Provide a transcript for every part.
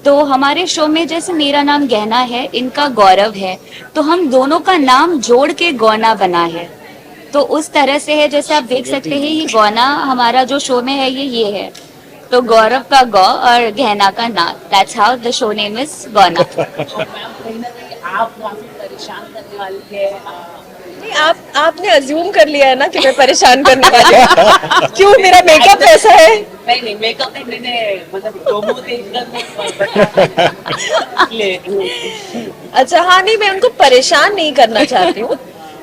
तो हमारे शो में जैसे मेरा नाम गहना है, इनका गौरव है, तो हम दोनों का नाम जोड़ के गौना बना है। तो उस तरह से है, जैसे आप देख सकते हैं ये गौना हमारा जो शो में है ये है। तो गौरव का गौ और गहना का ना, that's how the show name is गौना। और मैम कहीं ना कहीं आप काफी परेशान करने वाली है नहीं, आपने अज्यूम कर लिया है ना कि मैं परेशान करने वाली हूँ। क्यों, मेरा मेकअप ऐसा है? नहीं नहीं, मेकअप नहीं, मैंने मतलब प्रोमो देखकर अच्छा हाँ, नहीं मैं उनको परेशान नहीं करना चाहती हूँ।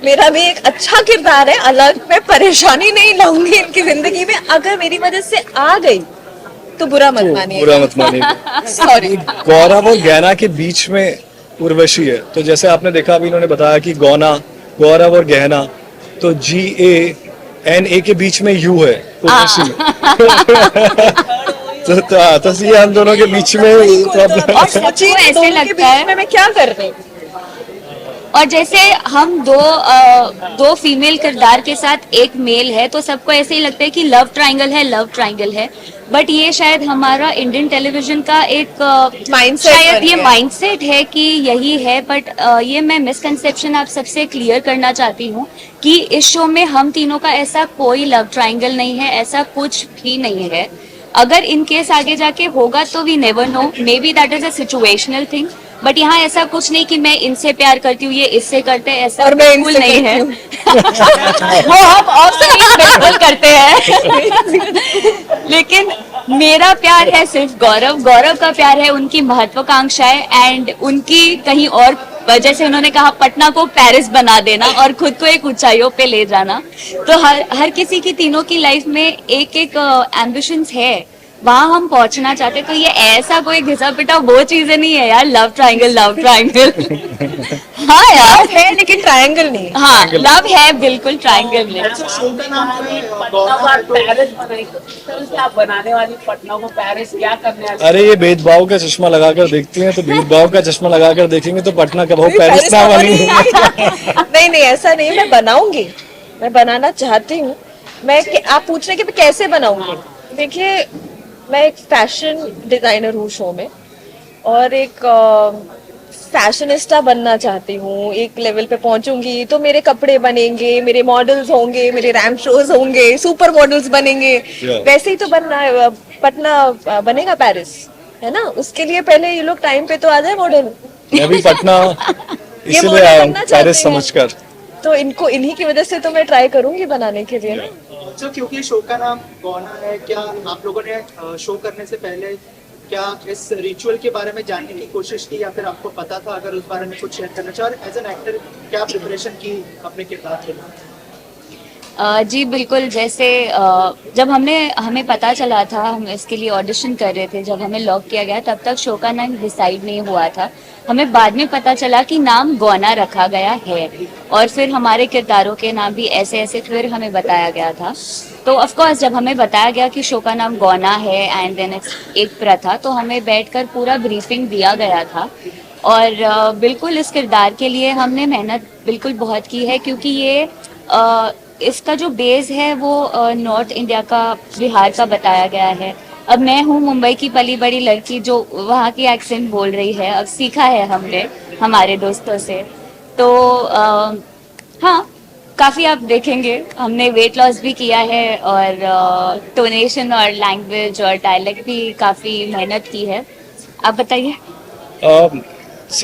मेरा भी एक अच्छा किरदार है अलग, मैं परेशानी नहीं लाऊंगी इनकी जिंदगी में। अगर मेरी वजह से आ गई तो बुरा मत मानिए। बुरा मत मानिए। सॉरी। गौरव और गहना के बीच में उर्वशी है, तो जैसे आपने देखा अभी इन्होंने बताया कि गौना, गौरव और गहना, तो GANA के बीच में U है उर्वशी। तो ये हम दोनों के बीच में और सोचिए ऐसे दोनों के लगता बीच है। में मैं क्या कर रही हूँ। और जैसे हम दो फीमेल किरदार के साथ एक मेल है, तो सबको ऐसे ही लगता है कि लव ट्रायंगल है, लव ट्रायंगल है। बट ये शायद हमारा इंडियन टेलीविजन का एक Mindset शायद बन ये गया। माइंडसेट है कि यही है। बट ये मैं मिसकंसेप्शन आप सबसे क्लियर करना चाहती हूँ कि इस शो में हम तीनों का ऐसा कोई लव ट्रायंगल नहीं है, ऐसा कुछ भी नहीं है। अगर इन केस आगे जाके होगा तो we never know, maybe that is a situational thing. But यहाँ ऐसा कुछ नहीं कि मैं इनसे प्यार करती हूँ, ये इससे करते हैं, ऐसा और मैं बिल्कुल इनसे नहीं है। करती वो हम ऑप्शन बिल्कुल करते हैं। लेकिन मेरा प्यार है सिर्फ गौरव, गौरव का प्यार है उनकी महत्वाकांक्षाएं एंड उनकी कहीं और वजह से उन्होंने कहा पटना को पेरिस बना देना और खुद को एक ऊंचाइयों पे ले जाना। तो हर किसी की, तीनों की लाइफ में एक एक एम्बिशंस है, वहां हम पहुंचना चाहते। तो ये ऐसा कोई घिसा पिटा वो चीजें नहीं है यार, लव ट्रायंगल लव ट्रायंगल। हाँ यार है लेकिन ट्रायंगल नहीं। हाँ, लव है बिल्कुल, ट्रायंगल नहीं। शो का नाम पटना को पेरिस बनाई, तो क्या बनाने वाली पटना को पेरिस, क्या करने वाली? अरे ये भेदभाव का चश्मा लगाकर देखती हैं, तो भेदभाव का चश्मा लगाकर देखेंगे तो पटना कब हो नहीं, पेरिस ना बनी। नहीं नहीं ऐसा नहीं, मैं बनाऊंगी, मैं बनाना चाहती हूँ। आप पूछ रहे कि मैं कैसे बनाऊंगी। देखिए, मैं एक फैशन डिजाइनर हूँ शो में, और एक फैशनिस्टा बनना चाहती हूँ। एक लेवल पे पहुंचूंगी तो मेरे कपड़े बनेंगे, मेरे मॉडल्स होंगे, मेरे रैम्प शोज होंगे, सुपर मॉडल्स बनेंगे। वैसे ही तो बनना है, पटना बनेगा पेरिस, है ना। उसके लिए पहले ये लोग टाइम पे तो आ जाए मॉडल। मैं भी पटना ये इसीलिए मॉडल आया हूँ बनना चाहते पेरिस हैं। समझकर। तो इनको, इन्हीं की वजह से तो मैं ट्राई करूंगी बनाने के लिए ना। अच्छा, क्योंकि शो का नाम गौना है, क्या आप लोगों ने शो करने से पहले क्या इस रिचुअल के बारे में जानने की कोशिश की, या फिर आपको पता था? अगर उस बारे में कुछ शेयर करना चाहो, एज एन एक्टर क्या प्रिपरेशन की अपने किरदार के लिए? जी बिल्कुल, जैसे जब हमें पता चला था, हम इसके लिए ऑडिशन कर रहे थे, जब हमें लॉक किया गया तब तक शो का नाम डिसाइड नहीं हुआ था। हमें बाद में पता चला कि नाम गौना रखा गया है, और फिर हमारे किरदारों के नाम भी ऐसे ऐसे फिर हमें बताया गया था। तो ऑफ कोर्स जब हमें बताया गया कि शो का नाम गौना है एंड देन एक प्रथा, तो हमें बैठकर पूरा ब्रीफिंग दिया गया था। और बिल्कुल इस किरदार के लिए हमने मेहनत बिल्कुल बहुत की है, क्योंकि ये इसका जो बेस है वो नॉर्थ इंडिया का, बिहार का बताया गया है। अब मैं हूँ मुंबई की पली बड़ी लड़की जो वहाँ की एक्सेंट बोल रही है, अब सीखा है हमने हमारे दोस्तों से। तो हाँ, काफ़ी आप देखेंगे हमने वेट लॉस भी किया है, और टोनेशन और लैंग्वेज और डायलेक्ट भी काफ़ी मेहनत की है। आप बताइए।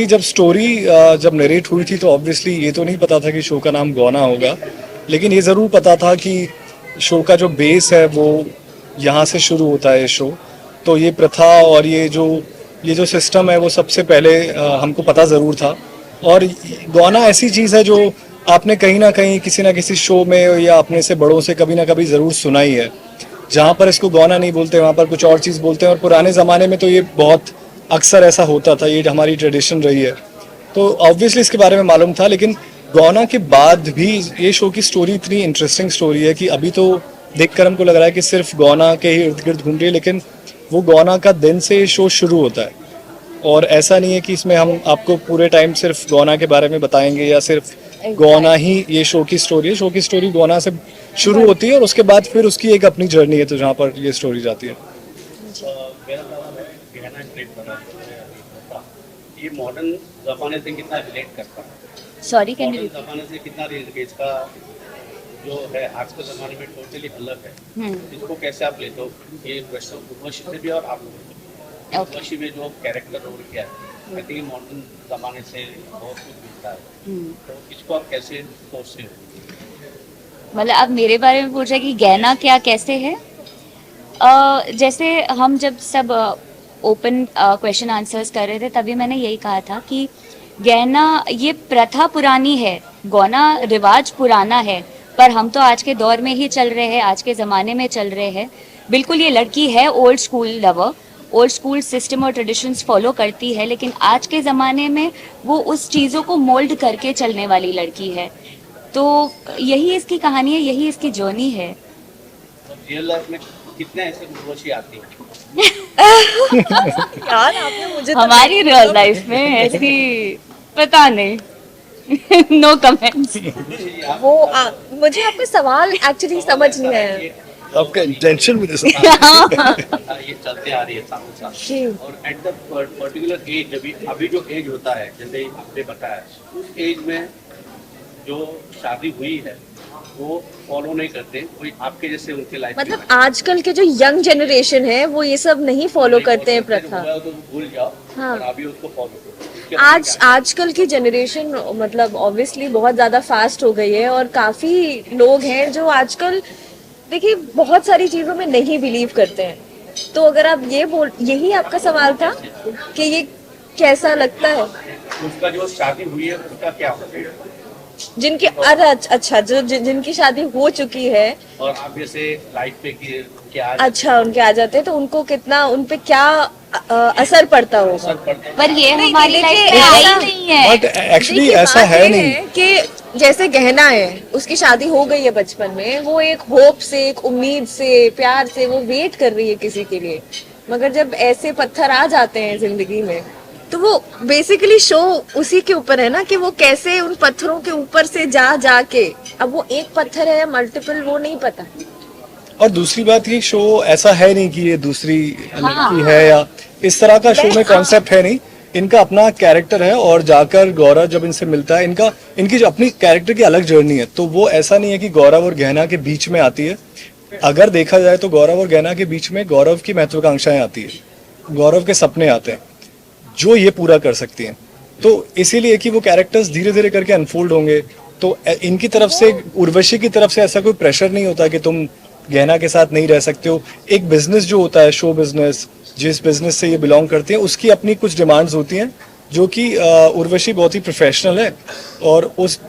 जब स्टोरी जब नरेट हुई थी तो ऑब्वियसली ये तो नहीं पता था कि शो का नाम गौना होगा, लेकिन ये ज़रूर पता था कि शो का जो बेस है वो यहाँ से शुरू होता है शो। तो ये प्रथा और ये जो सिस्टम है वो सबसे पहले हमको पता ज़रूर था। और गौना ऐसी चीज़ है जो आपने कहीं ना कहीं किसी ना किसी शो में या अपने से बड़ों से कभी ना कभी ज़रूर सुना ही है। जहाँ पर इसको गौना नहीं बोलते वहाँ पर कुछ और चीज़ बोलते हैं, और पुराने ज़माने में तो ये बहुत अक्सर ऐसा होता था, ये हमारी ट्रेडिशन रही है। तो ऑब्वियसली इसके बारे में मालूम था, लेकिन गौना के बाद भी ये शो की स्टोरी इतनी इंटरेस्टिंग स्टोरी है कि अभी तो देखकर हमको लग रहा है कि सिर्फ गौना के ही इर्द गिर्द घूम रही है, लेकिन वो गौना का दिन से ये शो शुरू होता है। और ऐसा नहीं है कि इसमें हम आपको पूरे टाइम सिर्फ गौना के बारे में बताएंगे या सिर्फ गौना ही ये शो की स्टोरी है। शो की स्टोरी गौना से शुरू होती है और उसके बाद फिर उसकी एक अपनी जर्नी है, तो जहाँ पर ये स्टोरी जाती है। ये मॉडर्न जमाने से कितना रिलेट करता है? सॉरी, कैन मॉडर्न यू जमाने से कितना रिलेट, इसका जो है आज के जमाने में टोटली अलग है। इसको कैसे आप लेते हो? ये क्वेश्चन उर्वशी से भी और आप लोगों से भी। ओके। उर्वशी में जो कैरेक्टर रोल किया है, आई थिंक मॉडर्न जमाने से बहुत कुछ मिलता है। तो इसको आप कैसे सोचते हो? मतलब आप मेरे बारे में पूछ रहे हैं कि गहना क्या कैसे है? जैसे हम जब सब ओपन क्वेश्चन आंसर्स कर रहे थे तभी मैंने यही कहा था कि गहना ये प्रथा पुरानी है, गौना रिवाज पुराना है, पर हम तो आज के दौर में ही चल रहे हैं, आज के ज़माने में चल रहे हैं। बिल्कुल ये लड़की है old school lover, old school system और ट्रेडिशंस फॉलो करती है, लेकिन आज के ज़माने में वो उस चीज़ों को मोल्ड करके चलने वाली लड़की है। तो यही इसकी कहानी है, यही इसकी जर्नी है। रियल लाइफ में कितने ऐसे उर्वशी आती हैं? यार आपने मुझे तो हमारी रियल लाइफ में ऐसी पता नहीं। No comments. वो मुझे आपका सवाल एक्चुअली समझ नहीं आया। आपका इंटेंशन भी ये चलते आ रही है सालों साल। जी। और एट द पर्टिकुलर एज, अभी जो एज होता है, जैसे आपने बताया, उस एज में जो शादी हुई है वो फॉलो नहीं करते कोई आपके जैसे उनके लाइफ मतलब आजकल के जो यंग जनरेशन है वो ये सब नहीं फॉलो करते हैं प्रथा। तो भूल जाओ, हाँ। और अभी उसको फॉलो करो। आजकल की जनरेशन मतलब ऑब्वियसली बहुत ज्यादा फास्ट हो गई है और काफी लोग हैं जो आजकल देखिए बहुत सारी चीजों में नहीं बिलीव करते हैं। तो अगर आप यही आपका सवाल था कि ये कैसा लगता है? उसका जो शादी हुई है उसका क्या होगा? जिनकी अरे अच्छा जो जिनकी शादी हो चुकी है और आप जैसे लाइफ पे क्या अच्छा उनके आ जाते हैं तो उनको कितना उन पे क्या असर पड़ता होगा? असर पड़ता है? पर ये नहीं, हमारी देखिए, लाइफ में आई ऐसा- नहीं है। बट एक्चुअली देखिए, ऐसा बात है ये नहीं। कि जैसे गहना है उसकी शादी हो गई है बचपन में, वो एक होप से, एक उम्मीद से, प्यार से वो वेट कर रही है किसी के लिए। मगर जब ऐसे पत्थर आ जाते हैं जिंदगी में तो वो बेसिकली शो उसी के ऊपर है ना कि वो कैसे उन पत्थरों के ऊपर से जा के, अब वो एक पत्थर है या मल्टीपल वो नहीं पता। और दूसरी बात ये शो ऐसा है नहीं कि ये दूसरी लड़की है या इस तरह का शो में कॉन्सेप्ट है नहीं। इनका अपना कैरेक्टर है और जाकर गौरव जब इनसे मिलता है, इनकी जो अपनी कैरेक्टर की अलग जर्नी है, तो वो ऐसा नहीं है कि गौरव और गहना के बीच में आती है। अगर देखा जाए तो गौरव और गहना के बीच में गौरव की महत्वाकांक्षाएं आती है, गौरव के सपने आते हैं जो ये पूरा कर सकती हैं। तो इसीलिए कि वो कैरेक्टर्स धीरे धीरे करके अनफोल्ड होंगे। तो इनकी तरफ से, उर्वशी की तरफ से ऐसा कोई प्रेशर नहीं होता कि तुम गहना के साथ नहीं रह सकते हो। एक बिजनेस जो होता है, शो बिजनेस, जिस बिजनेस से ये बिलोंग करते हैं, उसकी अपनी कुछ डिमांड्स होती हैं जो कि उर्वशी बहुत ही प्रोफेशनल है और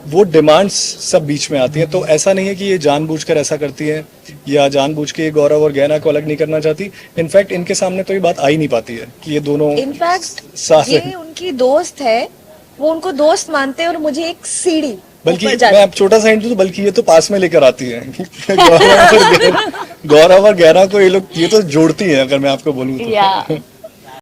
वो डिमांड्स सब बीच में आती हैं। तो ऐसा नहीं है कि ये जानबूझकर ऐसा करती है या जानबूझ के ये गौरव और गहना को अलग नहीं करना चाहती। इनफैक्ट इनके सामने तो ये बात आ ही नहीं पाती है कि ये दोनों इनफैक्ट साथ ये हैं। उनकी दोस्त है, वो उनको दोस्त मानते हैं और मुझे एक सीढ़ी बल्कि ऊपर मैं अब छोटा सा हिंट दूं तो बल्कि ये तो पास में लेकर आती है। गौरव और गहना को ये लोग ये तो जोड़ती है, अगर मैं आपको बोलूं तो। या